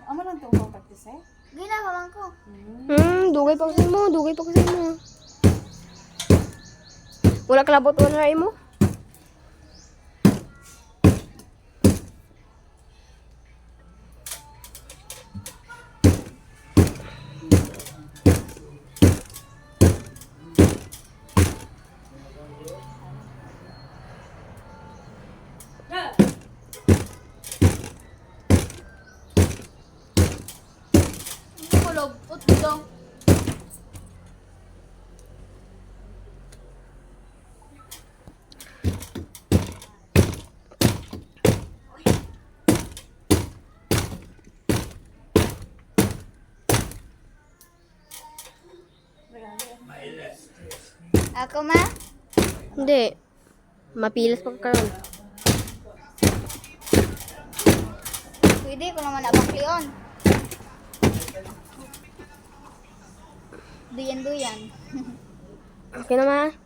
Amo lang ito kung practice eh? Ginawa ko. Dugay pa kasi mo. Dugay pa kasi mo. Wala kalabot wala na mo. Kulog. Utlo. Ako ma? Hindi. Mapilas pa karon. Pwede ko naman abaklion. Duyan-duyan. Okay na ma.